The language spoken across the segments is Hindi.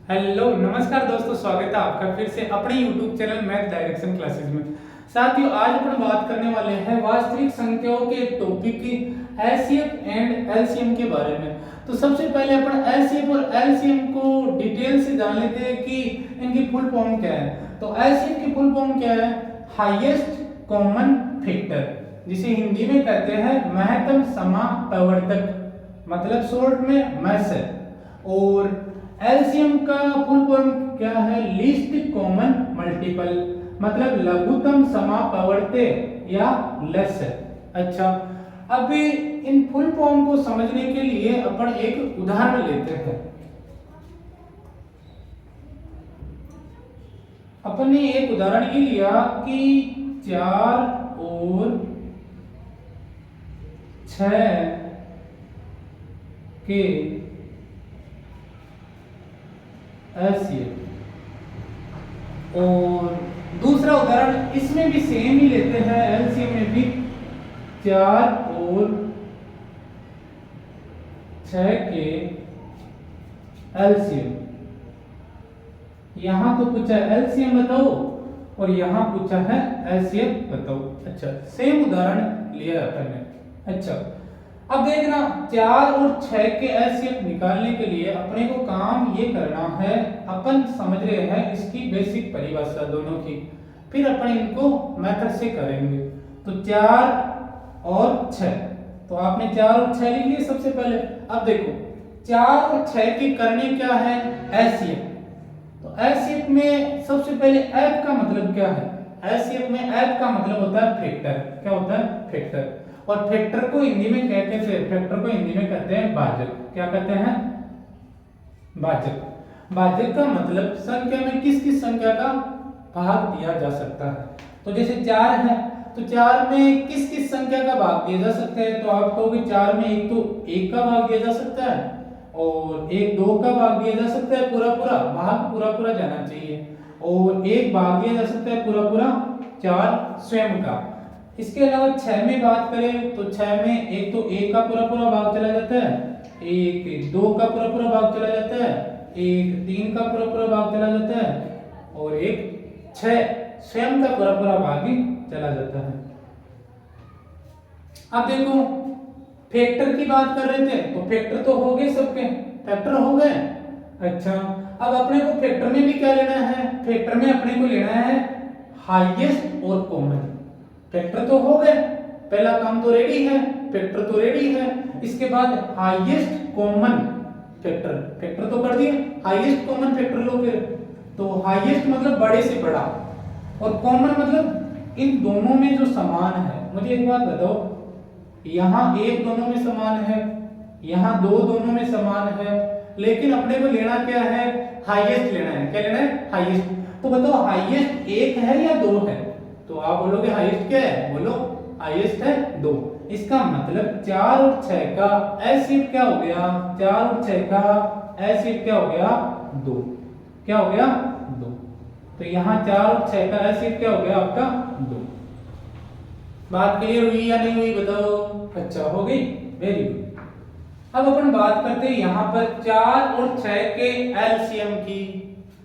हेलो नमस्कार दोस्तों, स्वागत है आपका फिर से अपने YouTube channel math direction classes में। साथियों, आज अपन बात करने वाले हैं वास्तविक संख्याओं के टॉपिक की एचसीएफ एंड एलसीएम के बारे में। तो सबसे पहले अपन एचसीएफ और एलसीएम को डिटेल से जान लेते हैं कि इनकी फुल फॉर्म क्या है। तो एचसीएफ की फुल फॉर्म क्या है? हाईएस्ट कॉमन फैक्टर, जिसे हिंदी में कहते हैं महत्तम समापवर्तक, मतलब शॉर्ट में मैथ्स है। और एलसीएम का फुल फॉर्म क्या है? लीस्ट कॉमन मल्टीपल, मतलब लघुत्तम समापवर्त्य या लेस। अच्छा, अभी इन फुल फॉर्म को समझने के लिए अपन एक उदाहरण लेते हैं। अपन ने एक उदाहरण ये लिया कि 4 और 6 के एलसीएम, और दूसरा उदाहरण इसमें भी सेम ही लेते हैं। एलसीएम में भी 4 और 6 के एलसीएम। यहां तो पूछा है एलसीएम बताओ और यहां पूछा है एलसीएम बताओ। अच्छा, सेम उदाहरण लिया अपन ने। अच्छा, अब देखना 4 और 6 के एलसीएम निकालने के लिए अपने को काम ये करना है, अपन समझ रहे हैं इसकी बेसिक परिभाषा दोनों की, फिर अपन इनको मेथड से करेंगे। तो 4 और 6, तो आपने 4 और 6 लिख लिए सबसे पहले। अब देखो 4 और 6 के करने क्या है? एलसीएम। तो एलसीएम में सबसे पहले एफ का मतलब क्या है? एलसीएम में एफ का मतलब होता है फैक्टर। क्या होता है? फैक्टर। और फैक्टर को हिंदी में कहते हैं, फैक्टर को हिंदी में कहते हैं भाजक। क्या कहते हैं? भाजक। भाजक का मतलब संख्या में किस किस संख्या का भाग दिया जा सकता है। तो जैसे 4 है तो 4 में किस किस संख्या का भाग दिया जा सकता है? तो आप कहोगे 4 में एक तो 1 का भाग दिया जा सकता है, और एक 2 का भाग दिया जा सकता है, पूरा पूरा भाग पूरा पूरा जाना चाहिए, और एक भाग दिया जा सकता है पूरा पूरा 4 स्वयं का। इसके अलावा 6 में बात करें तो 6 में एक तो 1 का पूरा पूरा भाग चला जाता है, एक 2 का पूरा पूरा भाग चला जाता है, एक 3 का पूरा पूरा भाग चला जाता है, और एक 6 स्वयं का पूरा पूरा भाग ही चला जाता है। अब देखो फैक्टर की बात कर रहे थे, तो फैक्टर तो हो गए, सबके फैक्टर हो गए। अच्छा, अब अपने को फैक्टर में भी क्या लेना है? फैक्टर में अपने को लेना है हाईएस्ट और कॉमन। फैक्टर तो हो गए, पहला काम तो रेडी है, फैक्टर तो रेडी है। इसके बाद हाईएस्ट कॉमन फैक्टर, फैक्टर तो कर दिए, हाईएस्ट कॉमन फैक्टर लो फिर। तो हाईएस्ट मतलब बड़े से बड़ा, और कॉमन मतलब इन दोनों में जो समान है। मुझे एक बात बताओ, यहाँ 1 दोनों में समान है, यहाँ 2 दोनों में समान है, लेकिन अपने को लेना क्या है? हाईएस्ट लेना है। क्या लेना है? हाईएस्ट। तो बताओ हाईएस्ट 1 है या 2 है? तो आप बोलोगे हाईएस्ट क्या है? बोलो हाईएस्ट है 2। इसका मतलब 4 और 6 का एलसीएम क्या हो गया? 4 और 6 का एलसीएम क्या हो गया? 2। क्या हो गया? 2। तो यहाँ 4 और 6 का एलसीएम क्या हो गया आपका? 2। बात क्लियर हुई या नहीं हुई बताओ? अच्छा, हो गई, वेरी गुड। अब अपन बात करते हैं यहाँ पर 4 और 6 के एलसीएम की।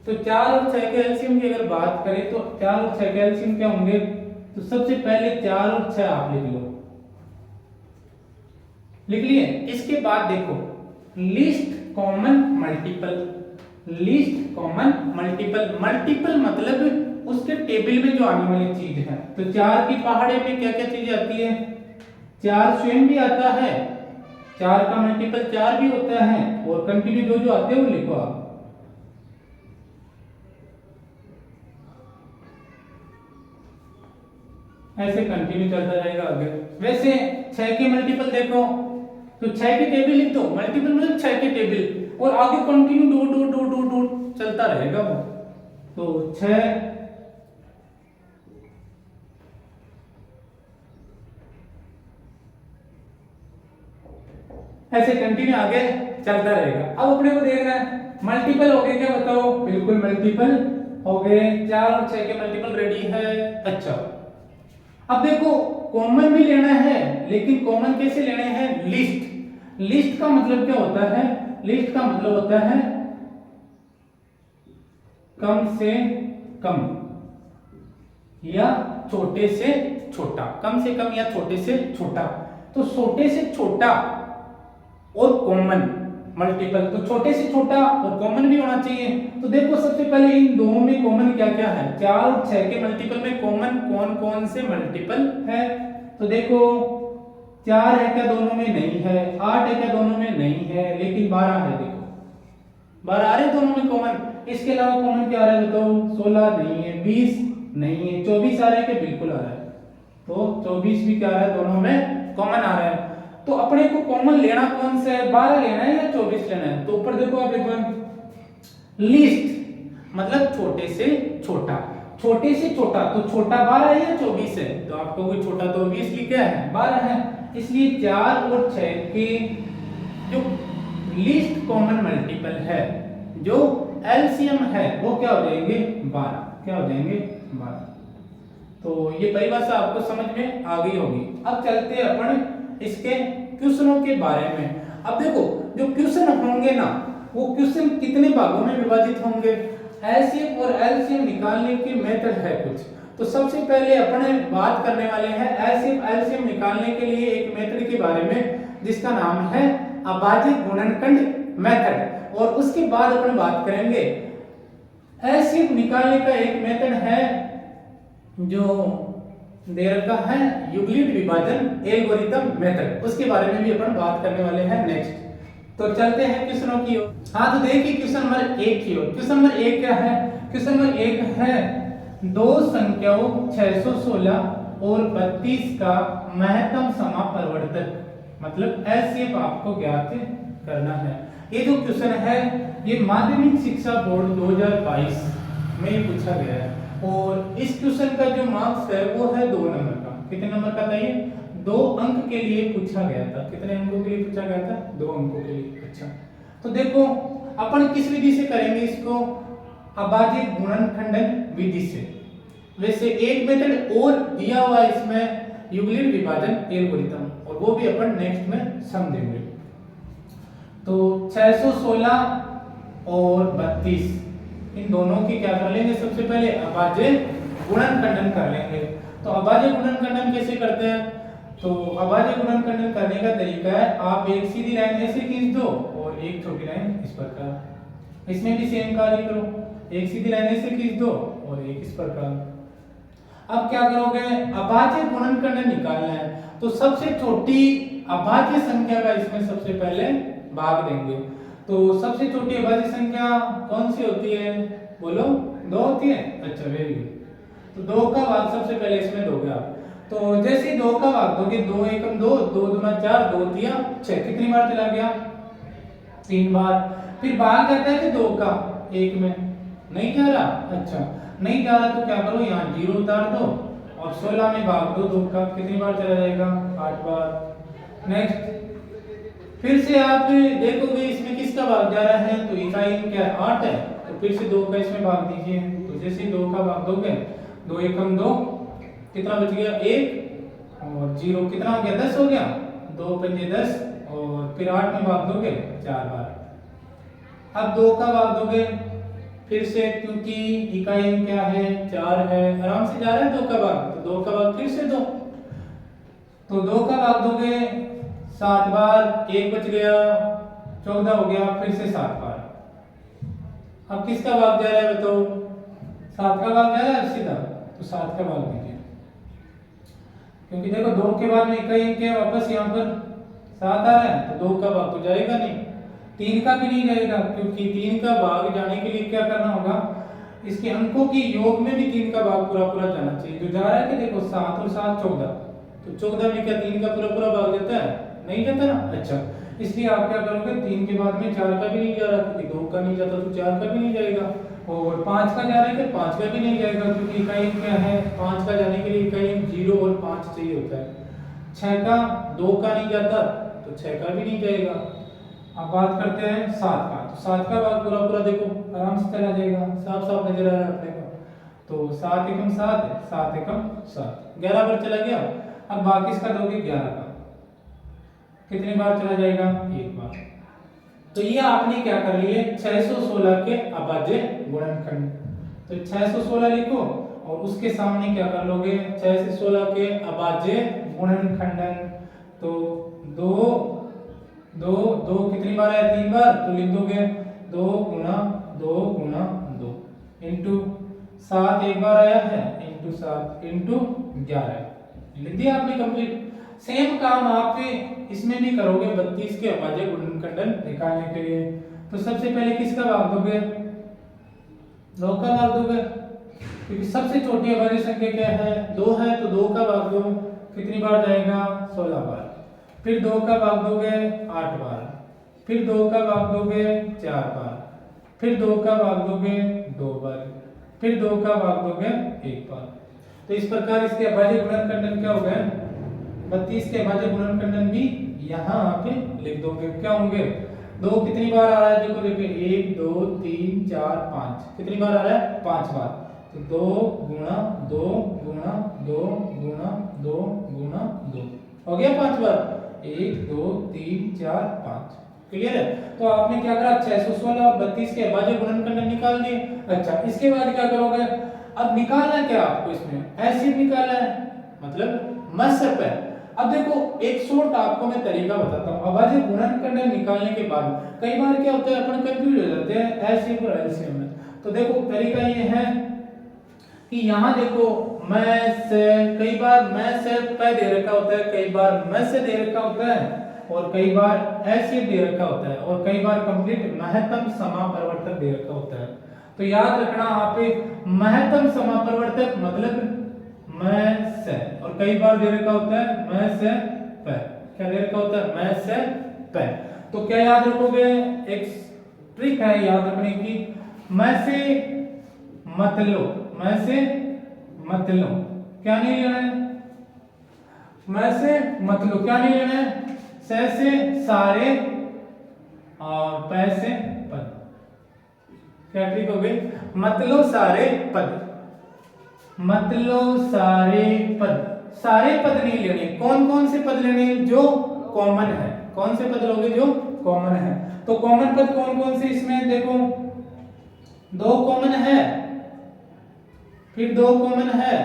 तो 4 और 6 के एलसीएम की अगर बात करें तो 4 और 6 के एलसीएम क्या होंगे? तो सबसे पहले 4 और 6 आप लिख लो, लिख लिए। इसके बाद देखो least common multiple. Least common multiple, multiple मतलब उसके टेबल में जो आने वाली चीज है। तो 4 की पहाड़े में क्या क्या चीजें आती है? 4 स्वयं भी आता है, 4 का मल्टीपल 4 भी होता है, और कंटिन्यू जो जो आते हैं वो लिखो आप। ऐसे कंटिन्यू चलता रहेगा आगे। वैसे 6 के मल्टीपल देखो तो 6 के टेबल लिख दो, मल्टीपल मतलब 6 के टेबल, और आगे continue dot dot dot dot dot चलता रहेगा वो। तो 6 ऐसे कंटिन्यू आगे चलता रहेगा। अब अपने को देखना है मल्टीपल हो गए क्या बताओ? बिल्कुल मल्टीपल हो गए, 4 और 6 के मल्टीपल रेडी है। अच्छा, अब देखो कॉमन भी लेना है, लेकिन कॉमन कैसे लेने हैं? लिस्ट। लिस्ट का मतलब क्या होता है? लिस्ट का मतलब होता है कम से कम या छोटे से छोटा, कम से कम या छोटे से छोटा। तो छोटे से छोटा और कॉमन मल्टीपल, तो छोटे से छोटा और कॉमन भी होना चाहिए। तो देखो सबसे पहले इन दोनों में कॉमन क्या क्या है, 4 और 6 के मल्टीपल में कॉमन कौन कौन से मल्टीपल है। तो देखो 4 है क्या दोनों में, नहीं है। 8 है क्या दोनों में, नहीं है। लेकिन 12 है, देखो 12 आ रहे दोनों में कॉमन। इसके अलावा कॉमन क्या आ रहा है बताओ, 16 नहीं है, 20 नहीं है, 24 आ रहा है क्या, बिल्कुल आ रहा है। तो 24 भी क्या आ रहा है, दोनों में कॉमन आ रहा है। तो अपने को कॉमन लेना कौन सा है, 12 लेना है या 24 लेना है। तो ऊपर देखो आप एक बार, लीस्ट मतलब छोटे से छोटा, छोटे से छोटा। तो छोटा 12 है या 24 है, तो आपको कोई छोटा तो ऑब्वियसली क्या है, 12 है। इसलिए 4 और 6 के जो लीस्ट कॉमन मल्टीपल है, जो एलसीएम है, वो क्या हो जाएंगे, 12। क्या हो जाएंगे, 12। तो ये परिभाषा आपको समझ में आ गई होगी। अब चलते हैं अपन इसके क्वेश्चनों के बारे में। अब देखो जो क्वेश्चन होंगे ना, वो क्वेश्चन कितने भागों में विभाजित होंगे। एलसीएम और एलसीएम निकालने के मेथड है कुछ। तो सबसे पहले अपन बात करने वाले हैं एलसीएम निकालने के लिए एक मेथड के बारे में, जिसका नाम है अभाज्य गुणनखंड मेथड। और उसके बाद अपन बात करेंगे एलसीएम निकालने का एक मेथड है जो दे रखा है, यूक्लिड विभाजन एल्गोरिथम मेथड। उसके बारे में भी अपन बात करने वाले हैं नेक्स्ट। तो चलते हैं क्वेश्चनों की ओर। हाँ, तो देखिए क्वेश्चन नंबर 1 की ओर। क्वेश्चन नंबर 1 क्या है, क्वेश्चन नंबर 1 है दो संख्याओं 616 और 32 का महत्तम समापरिवर्तक, मतलब एलसीएम आपको ज्ञात करना है। ये जो क्वेश्चन है ये माध्यमिक शिक्षा बोर्ड 2022 में पूछा गया है। और इस क्वेश्चन का जो मार्क्स है वो है 2 नंबर का। कितने नंबर का था ये, 2 अंक के लिए पूछा गया था। कितने अंकों के लिए पूछा गया था, 2 अंकों के लिए। अच्छा, तो देखो अपन किस विधि से करेंगे इसको, अभाज्य गुणनखंडन विधि से। वैसे एक मेथड और दिया हुआ है इसमें, यूक्लिड विभाजन एल्गोरिथम, और वो भी अपन नेक्स्ट में समझेंगे। तो 616 और 32 इन दोनों की क्या कर लेंगे, सबसे पहले अभाज्य गुणनखंडन कर लेंगे। तो अभाज्य गुणनखंडन कैसे करते हैं, तो अभाज्य गुणनखंडन करने का तरीका है, आप एक सीधी लाइन ऐसे खींच दो और एक छोटी लाइन इस प्रकार। इसमें भी सेम कार्य करो, एक सीधी लाइन ऐसे खींच दो और एक इस प्रकार। अब क्या करोगे, अभाज्य गुणनखंडन निकालना है। तो सबसे छोटी अभाज्य संख्या का इसमें सबसे पहले भाग देंगे। तो सबसे छोटी अभाज्य संख्या कौन सी होती है, बोलो, 2 होती है। अच्छा, वेरी गुड। तो 2 का भाग सबसे पहले इसमें दोगे आप। तो जैसे 2 का भाग दोगे, 2 एकम 2, 2 दूना 4, 2 तिया 6, कितनी बार चला गया, 3 बार। फिर भाग जाता है कि 2 का 1 में, नहीं जा रहा। अच्छा, नहीं जा रहा तो क्या करो, यहाँ 0 उतार दो और 16 में भाग दो 2 का, कितनी बार चला जाएगा, 8 बार। नेक्स्ट फिर से आप देखोगे इसमें किसका भाग जा रहा है, तो इकाई क्या 8 है, तो फिर से 2 का इसमें भाग दीजिए। तो जैसे 2 का भाग दोगे, 2 एकम 2, कितना बच गया 1 और 0, कितना हो गया 10 हो गया, 2 पंजे 10, और फिर 8 में भाग दोगे 4 बार। अब 2 का भाग दोगे फिर से, क्योंकि इकाई क्या है 4 है, आराम से जा रहा है 2 का भाग, तो 2 का भाग फिर से 2, तो 2 का भाग दोगे 7 बार, 1 बच गया, 14 हो गया, फिर से 7 बार। अब किसका भाग जा रहा है बताओ, 7 का भाग जा रहा है सीधा, तो 7 का भाग दीजिए, क्योंकि देखो 2 के बाद में इकाई क्या वापस यहाँ पर 7 आ रहा है, तो 2 का भाग तो जाएगा नहीं, 3 का भी नहीं जाएगा, क्योंकि 3 का भाग जाने के लिए क्या करना होगा, इसके अंकों की योग में भी 3 का भाग पूरा पूरा जाना चाहिए। जो जा रहा है कि देखो 7 और 7 14, तो 14 में क्या 3 का पूरा पूरा भाग जाता है, नहीं जाता ना। अच्छा, इसलिए आप क्या करोगे, 3 के बाद में 4 का भी नहीं जा रहा, क्योंकि 2 का नहीं जाता तो 4 का भी नहीं जाएगा, और 5 का जा रहा है कि 5 का भी नहीं जाएगा, क्योंकि इकाई क्या है 5 का जाने के लिए इकाई 0 और 5 चाहिए होता है। 6 का 2 का नहीं जाता तो 6 का भी नहीं जाएगा। अब बात करते हैं 7 का, तो 7 का भाग पूरा पूरा देखो आराम से चला जाएगा, साफ साफ नजर आ रहा है अपने को। तो 7 एकम 7 है, 7 एकम 7, 11 बार चला गया। अब बाकी इसका दोगे 11 का, कितनी बार चला जाएगा, 1 बार। तो ये आपने क्या कर लिए 616 के अभाज्य गुणनखंड। तो 616 लिखो और उसके सामने क्या कर लोगे, 6 से 16 के अभाज्य गुणनखंडन। तो 2 2 2 कितनी बार है, 3 बार, तो लिख दोगे 2 गुना 2 गुना 2 इंटू 7 एक बार आया है, इंटू 7 इंटू 11 लिख दिया आपने कंप्लीट। सेम काम आप इसमें भी करोगे 32 के अभाज्य गुणनखंडन निकालने के लिए। तो सबसे पहले किसका भाग दोगे, 2 का भाग दोगे, क्योंकि सबसे छोटी अभाज्य संख्या क्या है, 2 है, तो 2 का भाग दो, कितनी बार जाएगा, 16 बार। फिर 2 का भाग दोगे 8 बार, फिर 2 का भाग दोगे 4 बार, फिर 2 का भाग दोगे 2 बार, फिर 2 का भाग दोगे 1 बार। तो इस प्रकार इसके अभाज्य गुणनखंडन क्या हो गए, 32 के अभाज्य गुणनखंडन भी यहाँ पे लिख दोगे। क्या होंगे, 2 कितनी बार आ रहा है, देखो देखो 1 2 3 4 5, कितनी बार आ रहा है, 5 बार। तो 2 गुणा 2 गुणा 2 गुणा 2 गुणा 2 हो गया 5 बार, 1 2 3 4 5। क्लियर है। तो आपने क्या करा, 616 और 32 के अभाज्य गुणनखंडन निकाल दिए। अच्छा, इसके बाद क्या करोगे, अब निकालना क्या आपको, इसमें एसिड निकालना है, मतलब मसप है। अब देखो एक शॉर्ट आपको मैं तरीका बताता हूँ अभाज्य गुणनखंडन निकालने के बाद। कई बार क्या होता है, अपन कंफ्यूज हो जाते हैं एलसीएम और एलसीएम में। तो देखो तरीका ये है कि यहाँ देखो मैं से, कई बार मैं से पे दे रखा होता है, कई बार मैं से दे रखा होता है, और कई बार एलसीएम दे रखा होता है, और कई बार कंप्लीट महत्तम समापरिवर्तक दे रखा होता है। तो याद रखना आप, महत्तम समापरिवर्तक मतलब मैं से, और कई बार दे रखा होता है मैं से पे। क्या दे रखा होता है, मैं से पे। तो क्या याद रखोगे, एक ट्रिक है याद रखने की, मैं से मत लो, मैं से मत लो, क्या नहीं लेना है, मैं से मत लो, क्या नहीं लेना है, से सारे और पै से पद। क्या ट्रिक हो गई, मत लो सारे पद, मत लो सारे पद, सारे पद नहीं लेने। कौन कौन से पद लेने, जो कॉमन है, कौन से पद लोगे, जो कॉमन है। तो कॉमन पद कौन कौन से, इसमें देखो 2 कॉमन है, फिर 2 कॉमन है,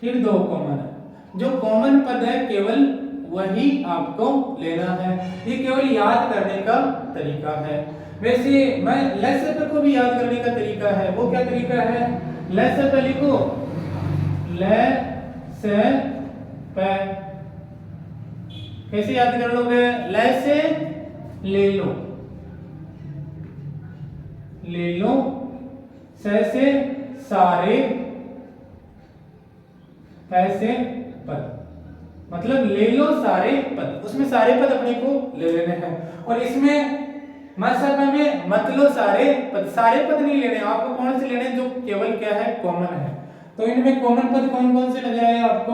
फिर 2 कॉमन है। जो कॉमन पद है केवल वही आपको लेना है। ये केवल याद करने का तरीका है। वैसे मैं लेसर को भी याद करने का तरीका है। वो क्या तरीका है, लेसर पे लिखो, ले से पे। कैसे याद कर लोगे, ले से ले लो, ले लो, से सारे, पैसे पद, मतलब ले लो सारे पद, उसमें सारे पद अपने को ले लेने हैं। और इसमें मसब में मत लो सारे पद, सारे पद नहीं लेने आपको, कौन से लेने, जो केवल क्या है, कॉमन है। तो इनमें कॉमन पद कौन कौन से नजर आए आपको,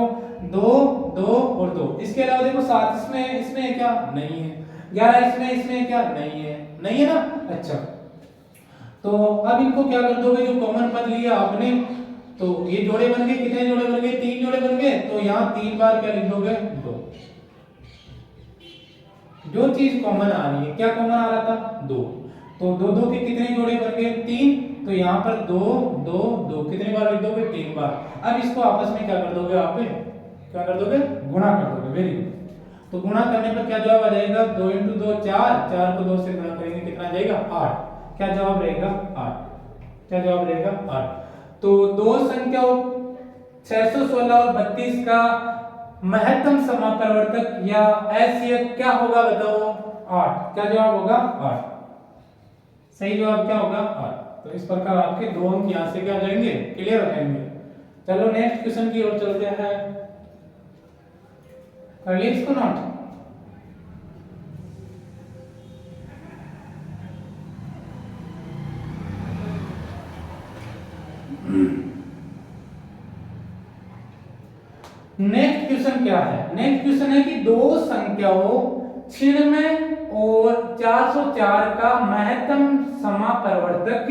2 2 और 2। इसके अलावा देखो 7 इसमें, इसमें क्या नहीं है, 11 इसमें, इसमें क्या नहीं है, नहीं है ना। अच्छा, तो अब इनको क्या कर दोगे, जो कॉमन पद लिया आपने, तो ये जोड़े बन गए, कितने जोड़े बन गए, 3 जोड़े बन गए। तो यहाँ 3 बार क्या लिख दोगे, 2। जो चीज कॉमन आ रही है, क्या कॉमन आ रहा था, 2। तो 2 2 के कितने जोड़े बन गए, 3। तो यहाँ पर 2 2 2 कितनी बार लिख दोगे, 3 बार। अब इसको आपस में क्या कर दोगे, आप क्या कर दोगे, गुणा कर दोगे। Very good. तो गुणा करने पर क्या जवाब आ जाएगा, 2 × 2 4, 4 को 2 से गुणा करेंगे कितना आ जाएगा, 8। क्या जवाब रहेगा, 8। क्या जवाब रहेगा, 8। तो दो संख्याओं 616 और 32 का महत्तम समापरिवर्तक या एचसीएफ क्या होगा, बताओ, 8। क्या जवाब होगा, 8। सही जवाब क्या होगा, 8। तो इस प्रकार आपके 2 अंक यहां से क्या जाएंगे, क्लियर हो जाएंगे। चलो नेक्स्ट क्वेश्चन की ओर चलते हैं। कर लिया इसको नोट। नेक्स्ट क्वेश्चन क्या है, नेक्स्ट क्वेश्चन है कि दो संख्याओं 96 और 404 का महत्तम समापरिवर्तक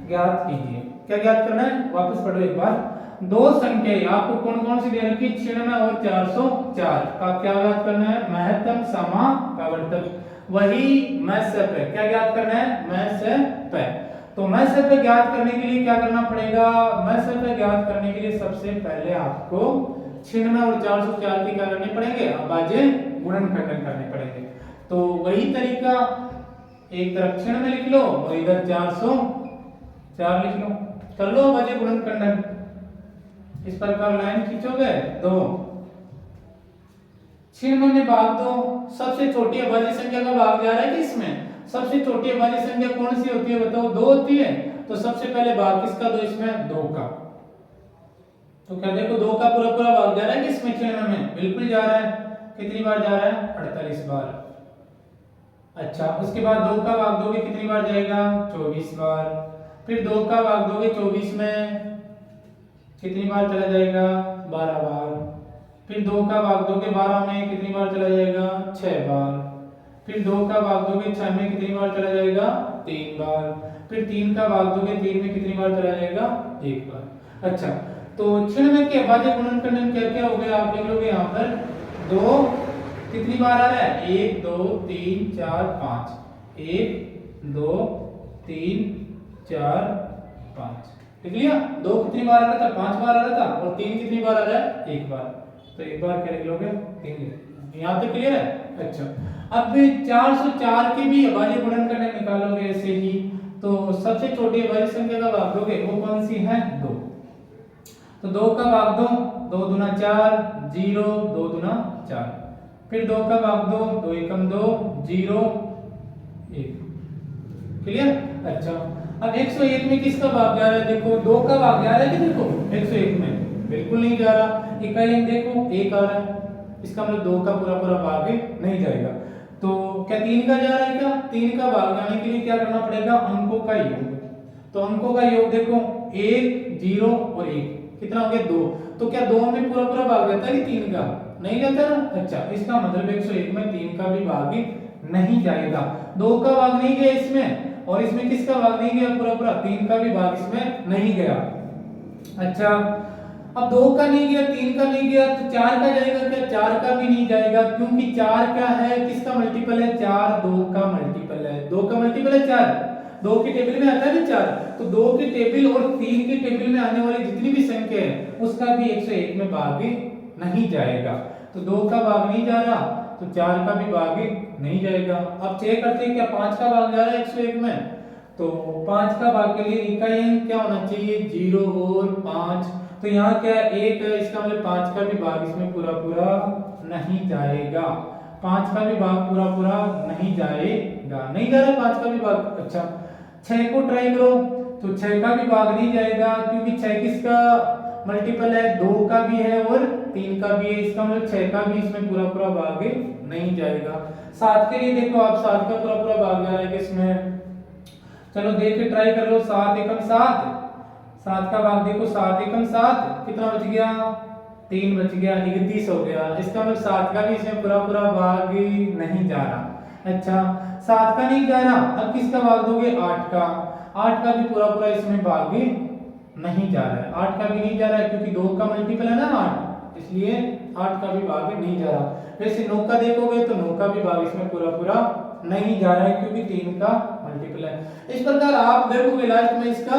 ज्ञात कीजिए। क्या ज्ञात करना है, वापस पढ़ो एक बार। दो संख्याएं आपको कौन कौन सी दे रखी, 96 और 404 का क्या ज्ञात करना है, महत्तम समापरिवर्तक। वही मैसेप है, क्या ज्ञात करना है, मैसेप है। तो मैं सब ज्ञात करने के लिए क्या करना पड़ेगा? मैं सब ज्ञात करने के लिए सबसे पहले आपको 96 और 404 की क्या करने पड़ेंगे? अभाज्य गुणन खंडन करने पड़ेंगे। तो वही तरीका, एक तरफ 96 लिख लो और इधर 404 लिख लो, कर लो अभाज्य गुणन खंडन। इस प्रकार लाइन खींचोगे तो 96 में भाग दो, सबसे छोटी अभाज्य संख्या का भाग जा रहा है कि इसमें सबसे छोटी अभाज्य संख्या कौन सी होती है बताओ? 2 होती है। तो सबसे पहले भाग किसका दो? इसमें 2 का। तो क्या देखो 2 का पूरा पूरा भाग जा रहा है कि इसमें 96 में? बिल्कुल जा रहा है। कितनी बार जा रहा है? 48 बार। अच्छा, उसके बाद 2 का भाग दोगे कितनी बार जाएगा? 24 बार। फिर 2 का भाग दोगे 24 में कितनी बार चला जाएगा? 12 बार। फिर 2 का भाग दोगे 12 में कितनी बार चला जाएगा? 6 बार। फिर 2 का भाग दोगे 6 में कितनी बार चला जाएगा? 3 बार। फिर 3 का भाग दोगे 3 में कितनी बार चला जाएगा? 1 बार। अच्छा, तो 96 के अभाज्य गुणन खंडन क्या क्या हो गया? आप लिख लोगे यहाँ पर 2 कितनी बार आ रहा है? 1 2 3 4 5। 1 2 3 4 5 लिख लिया। 2 कितनी बार आ रहा था? 5 बार आ रहा था। और 3 कितनी बार आ रहा है? 1 बार। तो 1 बार क्या लिख लोगे? 3। यहाँ तक क्लियर है? अच्छा, अब 404 के भी अभाज्य गुणन खंडन निकालोगे ऐसे ही। तो सबसे छोटी अभाज्य संख्या का भाग दोगे, वो कौन सी है? 2। तो 2 का भाग दो, 2 दूना 4 0, 2 दूना 4। फिर 2 का भाग दो, 2 एकम 2 0 1। क्लियर? अच्छा, अब 101 में किसका भाग जा रहा है? देखो 2 का भाग जा रहा है कि देखो 101 में बिल्कुल नहीं जा रहा। इकाई देखो 1 आ रहा है, इसका मतलब 2 का पूरा पूरा भाग नहीं जाएगा। तो क्या 3 का जा रहा है? क्या 3 का भाग जाने के लिए क्या करना पड़ेगा? अंकों का योग। तो अंकों का योग देखो 1 0 और 1 कितना हो गया? 2। तो क्या 2 में पूरा पूरा भाग जाता है कि 3 का? नहीं जाता ना। अच्छा, इसका मतलब 101 में 3 का भी भाग नहीं जाएगा। 2 का भाग नहीं गया इसमें, और इसमें किसका भाग नहीं गया? पूरा पूरा 3 का भी भाग इसमें नहीं गया। अच्छा, अब 2 का नहीं गया, 3 का नहीं गया, तो 4 का जाएगा क्या? 4 का भी नहीं जाएगा, क्योंकि 4 क्या है? किसका मल्टीपल है? 4 2 का मल्टीपल है। 2 का मल्टीपल है 4। 2 की टेबल में आता है ना 4, तो 2 की टेबल और 3 की टेबल में आने वाली जितनी भी संख्या है उसका भी 101 में भाग नहीं जाएगा। तो 2 का भाग नहीं जा रहा, तो 4 का भी भाग नहीं जाएगा। अब चेक करते हैं क्या 5 का भाग जा रहा है 101 में? तो 5 का भाग के लिए इकाई अंक क्या होना चाहिए? 0 और 5। तो यहाँ क्या 1 है, इसका मतलब 5 का भी भाग इसमें पूरा पूरा नहीं जाएगा। 5 का भी भाग पूरा पूरा नहीं जाएगा। नहीं जा रहा 5 का भी भाग। अच्छा, 6 को ट्राई करो, तो 6 का भी भाग नहीं जाएगा, क्योंकि 6 किसका मल्टीपल है? 2 का भी है और 3 का भी है। इसका मतलब 6 का भी इसमें पूरा पूरा भाग नहीं जाएगा। 7 के लिए देखो आप 7 का पूरा पूरा भाग जा रहा है किसमें? चलो देख के ट्राई कर लो। 7 एकम 7, 7 का भाग देखो 7 एकम 7 कितना बच गया? 3 बच गया, 31 हो गया। इसका मतलब 7 का भी इसमें पूरा पूरा भाग नहीं जा रहा। अच्छा, 7 का नहीं जा रहा, अब किसका भाग दोगे? 8 का। 8 का भी पूरा पूरा इसमें भाग नहीं जा रहा है। 8 का भी नहीं जा रहा है, क्योंकि 2 का मल्टीपल है ना 8, इसलिए 8 का भी भाग नहीं जा रहा। वैसे 9 का देखोगे तो 9 का भी भाग इसमें पूरा पूरा नहीं जा रहा है, क्योंकि 3 का मल्टीपल है। इस प्रकार आप देखोगे लास्ट में इसका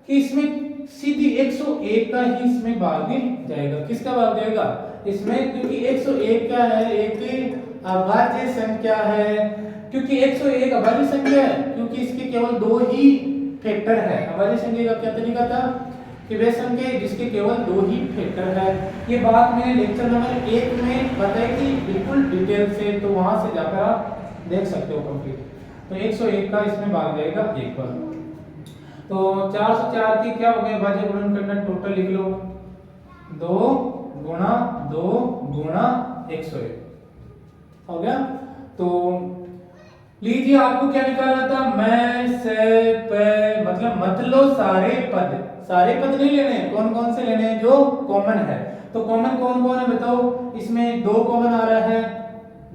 कि इसमें सीधी 101 का ही इसमें भाग जाएगा। किसका भाग जाएगा इसमें? क्योंकि 101 क्या है? एक अभाज्य संख्या है। क्योंकि 101 अभाज्य संख्या है, क्योंकि इसके केवल 2 ही फैक्टर है। अभाज्य संख्या का क्या तरीका था? कि वे संख्या जिसके केवल 2 ही फैक्टर है। ये बात मैंने लेक्चर नंबर 1 में बताई थी बिल्कुल डिटेल से, तो वहां से जाकर आप देख सकते हो कंप्लीट। तो 101 का इसमें भाग जाएगा 1 पर। तो 404 की क्या हो गया अभाज्य गुणन खंडन? टोटल लिख लो 2 गुणा 2 गुणा 101 हो गया। तो लीजिए आपको क्या निकालना था? मैं से पे मतलब सारे पद नहीं लेने। कौन कौन से लेने हैं? जो कॉमन है। तो कॉमन कौन कौन है बताओ? इसमें 2 कॉमन आ रहा है,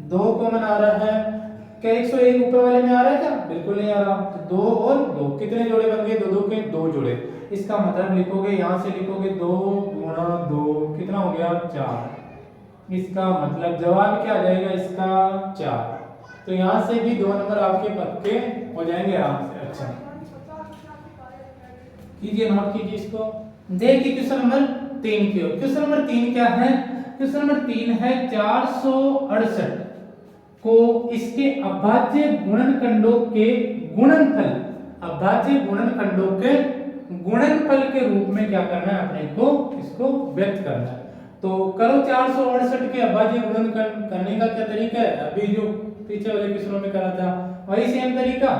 2 कॉमन आ रहा है। क्या 101 ऊपर वाले में आ रहा है क्या? बिल्कुल नहीं आ रहा। तो 2 और 2 कितने जोड़े बन गए? 2 2 के 2 जोड़े। इसका मतलब लिखोगे, यहां से लिखोगे 2 गुणा 2 कितना हो गया? 4। इसका मतलब जवाब क्या आ जाएगा इसका? 4। तो यहां से भी 2 नंबर आपके पक्के हो जाएंगे आराम से। अच्छा, कीजिए, नोट कीजिए इसको। देखिए क्वेश्चन नंबर 3 की ओर। क्वेश्चन नंबर 3 क्या है? क्वेश्चन नंबर 3 है 468 को इसके अभाज्य गुणनखंडों के गुणनफल, अभाज्य गुणनखंडों के गुणनफल के रूप में क्या करना है अपने को, इसको व्यक्त करना है। तो करो 468 के अभाज्य गुणनखंड करने का क्या तरीका है, अभी जो पीछे वाले क्वेश्चनों में करा था वही सेम तरीका।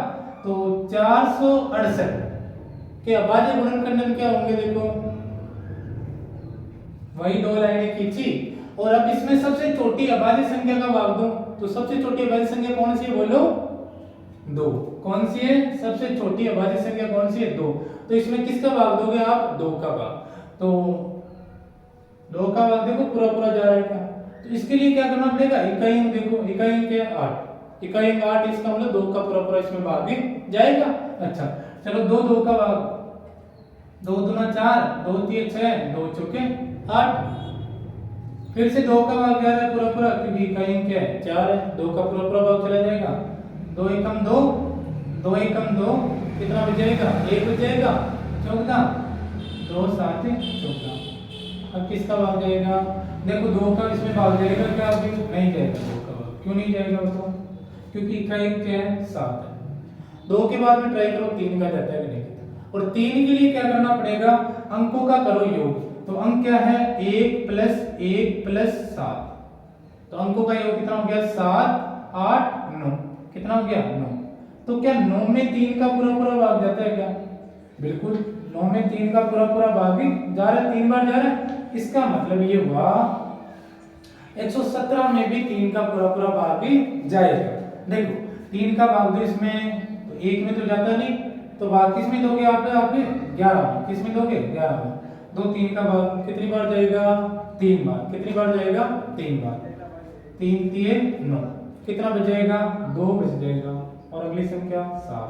तो 468 के अभाज्य गुणनखंड क्या होंगे, देखो वही दो लाइनें खींची और अब इसमें सबसे छोटी अभाज्य संख्या का भाग दो। तो सबसे छोटी अभाज्य संख्या कौन सी है बोलो? 2। कौन सी है सबसे छोटी अभाज्य संख्या, कौन सी है? 2। तो इसमें किसका भाग दोगे आप? 2 का भाग। तो 2 का भाग देखो पूरा पूरा जा रहेगा। तो इसके लिए क्या करना पड़ेगा? इकाई अंक, देखो इकाई अंक क्या है? 8। इकाई अंक 8, इसका मतलब 2 का पूरा पूरा इसमें भाग भी जाएगा। अच्छा चलो 2 का भाग, 2 दूना 4, 2 3 6, 2 चौके 8। फिर से 2 का भाग जा रहा है पूरा पूरा, क्योंकि इकाई अंक क्या है? 4 है। 2 का पूरा पूरा भाग चला जाएगा। 2 एकम 2, 2 एकम 2, कितना बचेगा? 1 बचेगा। चौका 2 7 14। अब किसका भाग जाएगा? देखो 2 का इसमें भाग जाएगा क्या? अभी नहीं जाएगा 2 का भाग। क्यों नहीं जाएगा बताओ? क्योंकि इकाई अंक क्या है? 7 है। 2 के बाद में ट्राई करो 3 का जाता है कि नहीं। और 3 के लिए क्या करना पड़ेगा? अंकों का करो योग। तो अंक क्या है? 1 + 1 + 7। तो अंकों का योग कितना हो गया? 7 8 9। कितना हो गया? 9। तो क्या 9 में 3 का पूरा पूरा भाग जाता है क्या? बिल्कुल 9 में 3 का पूरा पूरा भाग भी जा रहा है, 3 बार जा रहा है। इसका मतलब ये हुआ 117 में भी 3 का पूरा पूरा भाग भी जाएगा। देखो 3 का भाग दो इसमें, तो 1 में तो जाता नहीं, तो भाग किस में दोगे आप? 11 में। किस में दोगे? 11 में। 2 3 का भाग कितनी बार जाएगा? 3 बार। कितनी बार जाएगा? 3 बार। 3 3 9। कितना बच जाएगा? 2 बच जाएगा। और अगली संख्या 7।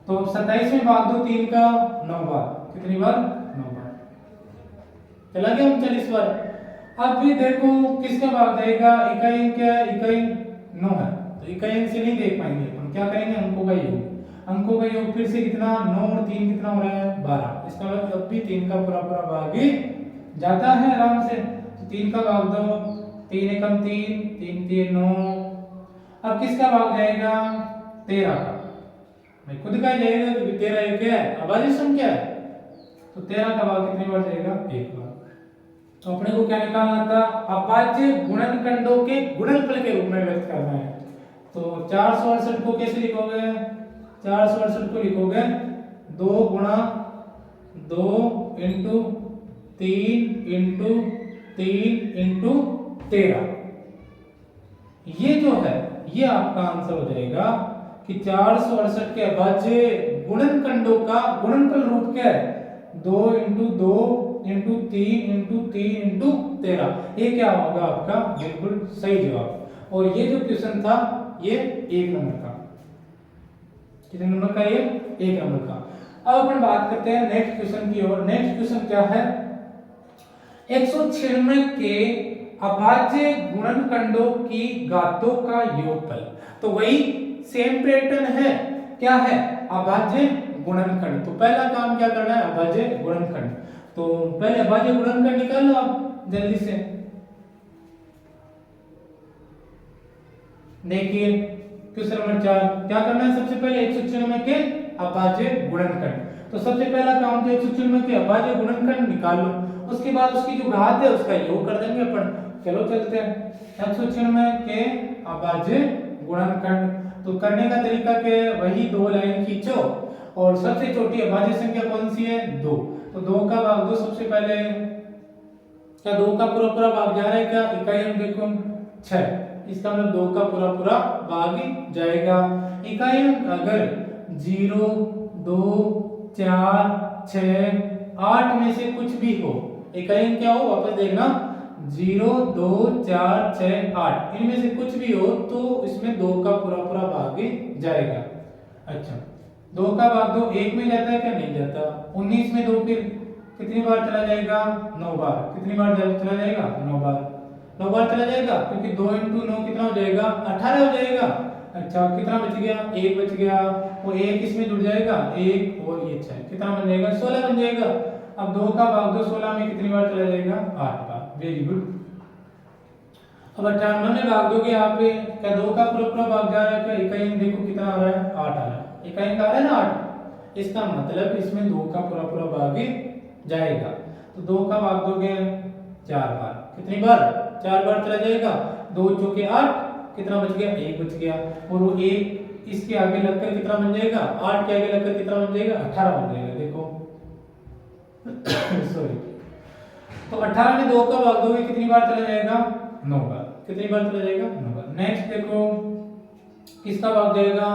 तो 27 में भाग दो 3 का 9 बार। कितनी बार? 9 बार। चला गया 39 बार। अब भी देखो किसका भाग जाएगा? इकाई अंक क्या है? इकाई 9 है, तो इकाई अंक से नहीं देख पाएंगे हम, क्या करेंगे? अंकों का योग। अंकों का योग फिर से कितना? 9 और 3 कितना हो रहा है? 12। इसका मतलब अब भी 3 का पूरा पूरा भाग ही जाता है आराम से। तो 3 का भाग दो, 3 एकम 3, 3 3 9। अब किसका भाग जाएगा? 13 का। मैं खुद का जाएगा क्योंकि 13 एक है, अभाज्य संख्या है। तो 13 का भाग कितनी बार जाएगा? 1 बार। तो अपने को क्या निकालना था? अभाज्य गुणनखंडों के गुणनफल के रूप में व्यक्त करना है। तो 468 को कैसे लिखोगे? 468 को लिखोगे 2 गुणा 2 इंटू 3 इंटू 3 इंटू 13। ये जो है ये आपका आंसर हो जाएगा कि 468 के अभाज्य गुणनखंडों का गुणनफल रूप क्या है? 2 इंटू 2 इंटू 3 इंटू 3 इंटू 13। ये क्या होगा आपका? बिल्कुल सही जवाब। और ये जो क्वेश्चन था ये 1 नंबर का। कितने नंबर का? ये 1 नंबर का। अब अपन बात करते हैं नेक्स्ट क्वेश्चन की ओर। नेक्स्ट क्वेश्चन क्या है? 196 के अभाज्य गुणनखंडों की घातों का योगफल। तो वही सेम पैटर्न है, क्या है? अभाज्य गुणनखंड। तो पहला काम क्या करना है? अभाज्य गुणनखंड। तो पहले अभाज्य गुणनखंड निकाल लो आप जल्दी से। देखिए क्वेश्चन नंबर 4 क्या करना है? सबसे पहले 196 के अभाज्य गुणनखंड। तो सबसे पहला काम तो 196 के अभाज्य गुणनखंड निकाल लो, उसके बाद उसकी जो घात है उसका योग कर देंगे अपन। चलो चलते हैं 196 के अभाज्य गुणनखंड। तो करने का तरीका क्या है? वही 2 लाइन खींचो और सबसे छोटी अभाज्य संख्या कौन सी है? 2। तो 2 का भाग दो सबसे पहले। क्या 2 का पूरा पूरा भाग जा रहा है क्या? इकाई अंक देखो 6, इसका मतलब 2 का पूरा पूरा भाग ही जाएगा। इकाई अंक अगर 0 2 4 6 8 में से कुछ भी हो, इकाई अंक क्या हो वापस देखना, 0 2 4 6 8 इनमें से कुछ भी हो तो इसमें 2 का पूरा पूरा भाग ही जाएगा। अच्छा 2 का भाग दो 1 में जाता है क्या? नहीं जाता। 19 में 2 फिर कितनी बार चला जाएगा? 9 बार। कितनी बार चला जाएगा? 9 बार। 9 बार चला जाएगा क्योंकि 2 इंटू 9 कितना हो जाएगा? 18 हो जाएगा। अच्छा कितना बच गया, एक बच गया, वो एक इसमें जुड़ जाएगा, एक और ये 6, कितना बन जाएगा, 16 बन जाएगा। अब 2 का भाग दो 16 में कितनी बार चला जाएगा, 8 बार। Very good. अब 98 में भाग दोगे यहाँ पे, क्या 2 का पूरा भाग जा रहा है, क्या इकाई देखो कितना आ रहा है, 8 आ रहा है, इकाई का आ रहा है ना 8, इसका मतलब इसमें 2 का पूरा भाग जाएगा। तो 2 का भाग दोगे 4 बार, कितनी बार, 4 बार चला जाएगा, 2 चौके 8, कितना बच गया, 1 बच गया, और वो 1 इसके आगे लगकर कितना बन जाएगा, 8 के आगे लगकर कितना बन जाएगा, 18 बन जाएगा। देखो सॉरी, तो 18 में 2 का भाग दोगे कितनी बार चला जाएगा, 9 बार, कितनी बार चला जाएगा, 9 बार। नेक्स्ट देखो किसका भाग जाएगा,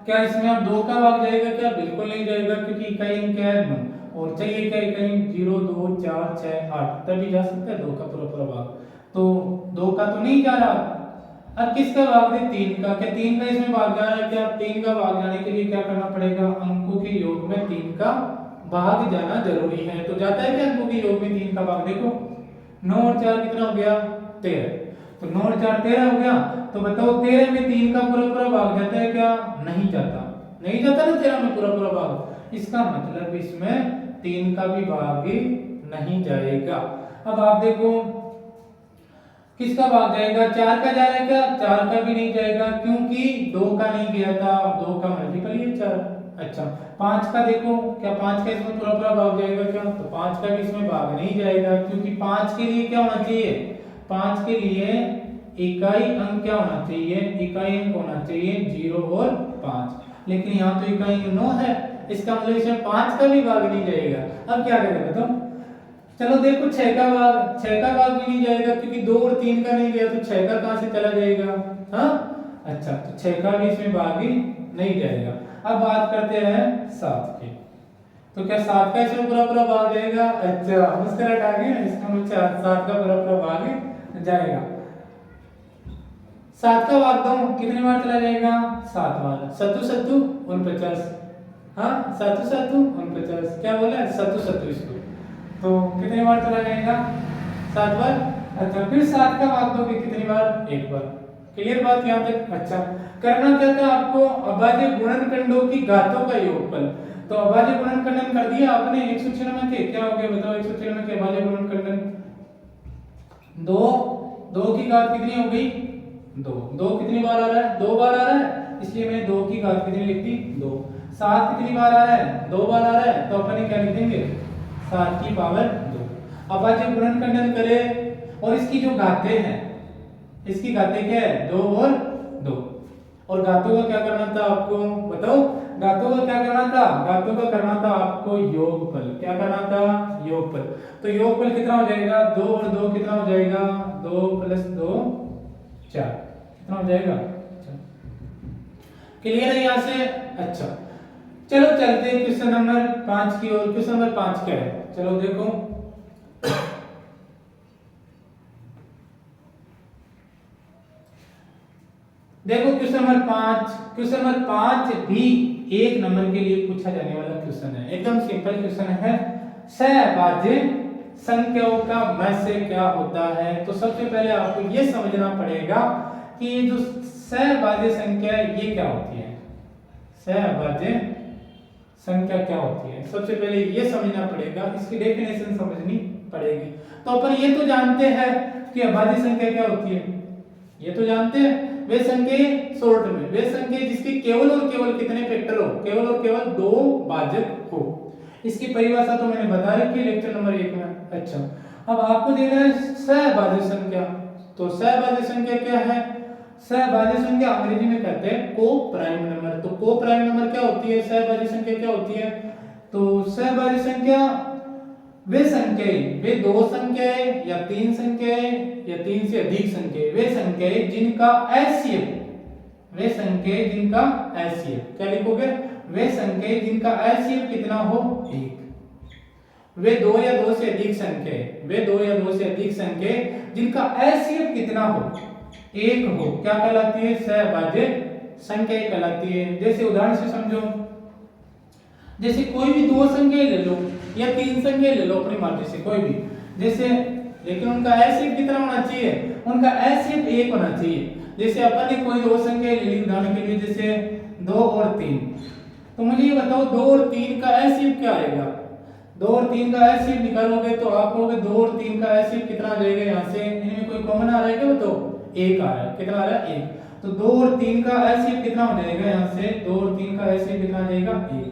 क्या इसमें अब 2 का भाग जाएगा, क्या बिल्कुल नहीं जाएगा, क्योंकि इकाई क्या है 9, और चाहिए क्या इकाई 0 2 4 6 8, तभी जा सकता है 2 का पूरा भाग, तो 2 का तो नहीं जा रहा। अब किसका भाग दे, 3 का, क्या 3 का इसमें भाग जा रहा है, क्या 3 का भाग जाने के लिए क्या करना पड़ेगा, अंकों के योग में 3 का भाग जाना जरूरी है। तो जाता है क्या अंकों के योग में 3 का भाग, देखो 9 और 4 कितना हो गया, 13, तो 9 और 4 13 हो गया। तो बताओ 13 में 3 का पूरा भाग जाता है क्या, नहीं जाता, नहीं जाता ना 13 में पूरा भाग, इसका मतलब इसमें 3 का भी भाग नहीं जाएगा। अब आप देखो किसका भाग जाएगा, 4 का जा रहा है क्या, 4 का भी नहीं जाएगा, क्योंकि 2 का नहीं गया था, 2 का मल्टीपल ही 4। अच्छा 5 का देखो, क्या 5 का इसमें पूरा भाग जाएगा क्या, तो 5 का भी इसमें भाग नहीं जाएगा, क्योंकि 5 के लिए क्या होना चाहिए, 5 के लिए इकाई अंक क्या होना चाहिए, इकाई अंक होना चाहिए 0 और 5, लेकिन यहाँ तो इकाई 9 है, इसका मतलब इसमें 5 का भी भाग नहीं जाएगा। अब क्या करें बताओ, चलो देखो 6 का भाग भी नहीं जाएगा, क्योंकि 2 और 3 का नहीं गया, तो 6 का कहां से चला जाएगा, हाँ अच्छा, तो 6 का भी इसमें भाग ही नहीं जाएगा। अब बात करते हैं 7 की, तो क्या 7 का इसमें पूरा भाग जाएगा, अच्छा मुस्कुराहट आ गई, इसका मतलब 7 का पूरा भाग जाएगा। 7 का भाग दो कितनी बार चला जाएगा, 7 बार, सत्तू सत्तू 49, हाँ सत्तू सत्तू 49, क्या बोला है, सत्तू सत्तू इसको, तो कितनी बार चला जाएगा, 7 बार। अच्छा फिर 7 का भाग दोगे कितनी बार, 1 बार। क्लियर बात यहाँ तक। अच्छा करना क्या था आपको, अभाज्य गुणनखंडों की घातों का योगफल, तो अभाज्य गुणनखंडन कर दिया आपने 196 के, क्या हो गया बताओ, 196 के अभाज्य गुणनखंडन, 2 की घात कितनी हो गई, 2 कितनी बार आ रहा है, 2 बार आ रहा है, इसलिए मैंने 2 की घात कितनी लिख दी, 2। 7 कितनी बार आ रहा है, 2 बार आ रहा है, तो अपन क्या लिख देंगे, 7 की पावर 2। अब आज जब गुणनखंडन करें और इसकी जो घातें हैं, इसकी घातें क्या है, 2 और 2, और घातों का क्या करना था आपको बताओ, घातों का क्या करना था, घातों का करना था आपको योगफल, क्या करना था, योगफल। तो योगफल कितना हो जाएगा, 2 और 2 कितना हो जाएगा, 2 + 2 4, कितना हो जाएगा, क्लियर है यहाँ से। अच्छा चलो चलते हैं क्वेश्चन नंबर 5 की ओर। क्वेश्चन नंबर 5 क्या है, चलो देखो क्वेश्चन नंबर 5, क्वेश्चन नंबर 5 भी 1 नंबर के लिए पूछा जाने वाला क्वेश्चन है, एकदम सिंपल क्वेश्चन है। सहभाज्य संख्याओं का मध्य क्या होता है, तो सबसे पहले आपको ये समझना पड़ेगा कि ये जो सहभाज्य संख्या है ये क्या होती है, सहभाज्य संख्या क्या होती है, सबसे पहले ये समझना पड़ेगा, इसकी डेफिनेशन समझनी पड़ेगी। तो अपन ये तो जानते हैं कि अभाज्य संख्या क्या होती है, ये तो जानते हैं, वे संख्या शॉर्ट में वे संख्या जिसके केवल और केवल कितने फैक्टर हो, केवल और केवल 2 भाजक हो। इसकी परिभाषा तो मैंने बता रखी है लेक्चर नंबर 1 में। अच्छा अब आपको देना है सहभाज्य संख्या, तो सहभाज्य संख्या क्या है, सहभाज्य संख्या अंग्रेजी में कहते हैं को प्राइम नंबर। तो को प्राइम नंबर क्या होती है, सहभाज्य संख्या क्या होती है, तो सहभाज्य संख्या वे संख्याएं, वे 2 संख्याएं या 3 संख्याएं या 3 से अधिक संख्याएं, वे संख्याएं जिनका एलसीएम, वे संख्याएं जिनका एलसीएम क्या लिखोगे, वे संख्याएं जिनका एलसीएम कितना हो 1। वे 2 या 2 से अधिक संख्याएं, वे 2 या 2 से अधिक संख्याएं जिनका एलसीएम कितना हो 1 हो, क्या कहलाती है, सहभाज्य संख्या कहलाती है। जैसे उदाहरण से समझो, जैसे कोई भी 2 संख्या ले लो या 3 संख्या ले लो अपनी मर्जी से कोई भी, जैसे लेकिन उनका एचसीएफ कितना होना चाहिए, उनका एचसीएफ 1 होना चाहिए। जैसे अपन ने कोई दो संख्या ले ली उदाहरण के लिए, जैसे 2 और 3, तो मुझे ये बताओ 2 और 3 का एचसीएफ क्या आएगा। 2 और 3 का एचसीएफ निकालोगे तो आप कहोगे 2 और 3 का एचसीएफ कितना आ जाएगा, यहाँ से इनमें कोई कॉमन आ रहा है क्या, बताओ 1 आ रहा है, कितना आ रहा है 1। तो 2 और 3 का एचसीएफ कितना हो जाएगा, यहाँ से 2 और 3 का एचसीएफ कितना आ जाएगा 1,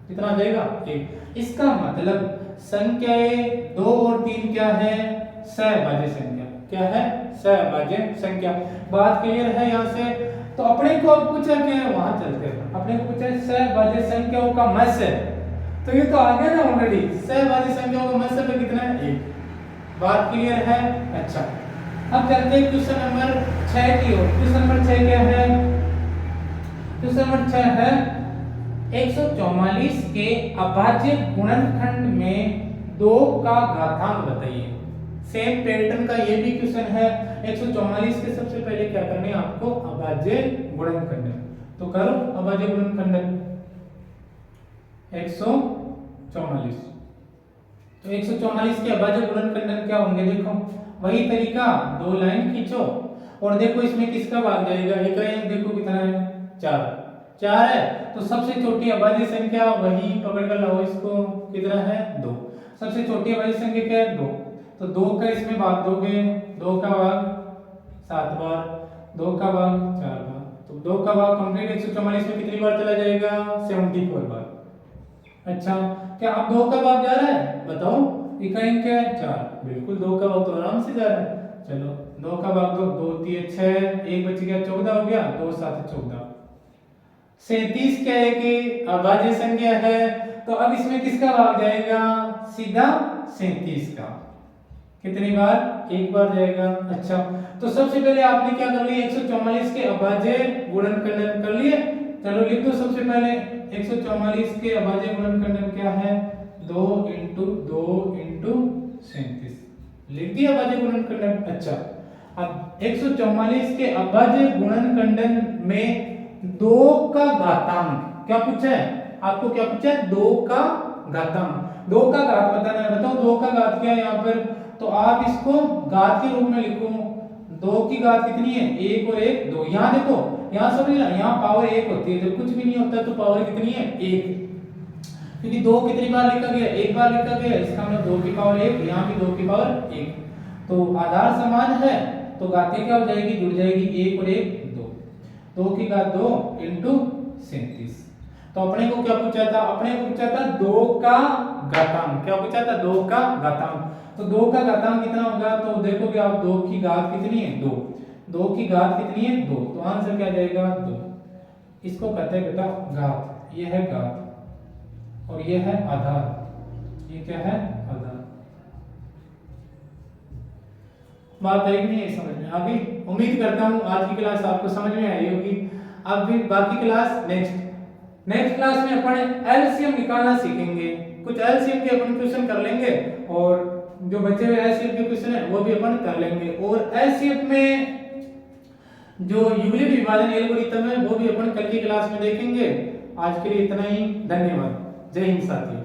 कितना आ जाएगा 1। इसका मतलब संख्याएं 2 और 3 क्या है, सहभाज्य संख्या, क्या है, सहभाज्य संख्या। बात क्लियर है यहाँ से। तो अपने को अब पूछा क्या है, वहां चलते हैं, अपने को पूछा सहभाज्य संख्याओं का मत्स्य, तो ये तो आ गया ना ऑलरेडी, सहभाज्य संख्याओं का मत्स्य पे कितना है 1। बात क्लियर है। अच्छा अब चलते हैं क्वेश्चन नंबर 6 की ओर। क्वेश्चन नंबर 6 क्या है, क्वेश्चन नंबर 6 है 144 के अभाज्य गुणनखंड में 2 का घातांक बताइए। सेम पैटर्न का ये भी क्वेश्चन है। 144 के सबसे पहले क्या करना है आपको, अभाज्य गुणनखंड, तो करो अभाज्य गुणनखंड 144। तो 144 के अभाज्य गुणनखंड क्या होंगे, देखो वही तरीका, 2 लाइन खींचो और देखो इसमें किसका भाग जाएगा, एक है, देखो कितना है 4 है, तो सबसे छोटी अभाज्य संख्या वही पकड़ कर लाओ इसको, कितना है 2। सबसे छोटी अभाज्य संख्या क्या है 2, तो 2 का इसमें भाग दोगे, 2 का भाग 7 बार, 2 का भाग 4 बार, तो 2 का भाग कंप्लीट 144 में कितनी बार चला जाएगा, 74 बार। अच्छा क्या अब 2 का भाग जा रहा है, बताओ इकाई क्या है 4, बिल्कुल 2 का भाग तो आराम से जा रहा है। चलो 2 का भाग दो, 2 3 6, 1 बच गया 14 हो गया, 2 7 14। 37 क्या है कि अभाज्य संख्या है, तो अब इसमें किसका भाग जाएगा, सीधा 37 का, कितनी बार, 1 बार जाएगा। अच्छा तो सबसे पहले आपने क्या कर लिया, 144 के अभाज्य गुणनखंड कर लिए। चलो लिख दो सबसे पहले 144 के अभाज्य गुणनखंड क्या है, 2 × 2 × 37, लिख दिया अभाज्य गुणनखंड। अच्छा अब 144 के अभाज्य गुणनखंड में 2 का घातांक क्या पूछा है, आपको क्या पूछा है, 2 का घातांक, 2 का घात बताना है। बताओ 2 का घात क्या है यहाँ पर, तो आप इसको घात के रूप में लिखो, 2 की घात कितनी है, 1 और 1 2। यहाँ देखो, यहाँ समझ ना, यहाँ पावर 1 होती है, जब कुछ भी नहीं होता तो पावर कितनी है 1, क्योंकि 2 कितनी बार लिखा गया, 1 बार लिखा गया, इसका मतलब 2 की पावर 1, यहाँ भी 2 की पावर 1। तो आधार समान है तो घातें क्या हो जाएगी, जुड़ जाएगी, 1 और 1 2, 2 की घात 2 × 37। तो अपने को क्या पूछा था, अपने को पूछा था 2 का घातांक, क्या पूछा था 2 का घातांक। तो 2 का घातांक कितना होगा, तो देखोगे आप 2 की घात कितनी है 2, 2 की घात कितनी है 2, तो आंसर क्या जाएगा 2। इसको कहते हैं बेटा घात, ये है घात और ये है आधार, ये क्या है आधार। बात आई नहीं है, समझ में आ गई। उम्मीद करता हूँ आज की क्लास आपको समझ में आई होगी। अब भी बाकी क्लास नेक्स्ट क्लास में अपन एलसीएम निकालना सीखेंगे, कुछ एलसीएम के अपन क्वेश्चन कर लेंगे और जो बचे हुए एलसीएम के क्वेश्चन है वो भी अपन कर लेंगे, और एलसीएम में जो यूक्लिड विभाजन एल्गोरिथम है वो भी अपन कल की क्लास में देखेंगे। आज के लिए इतना ही, धन्यवाद, जय हिंद साथियों।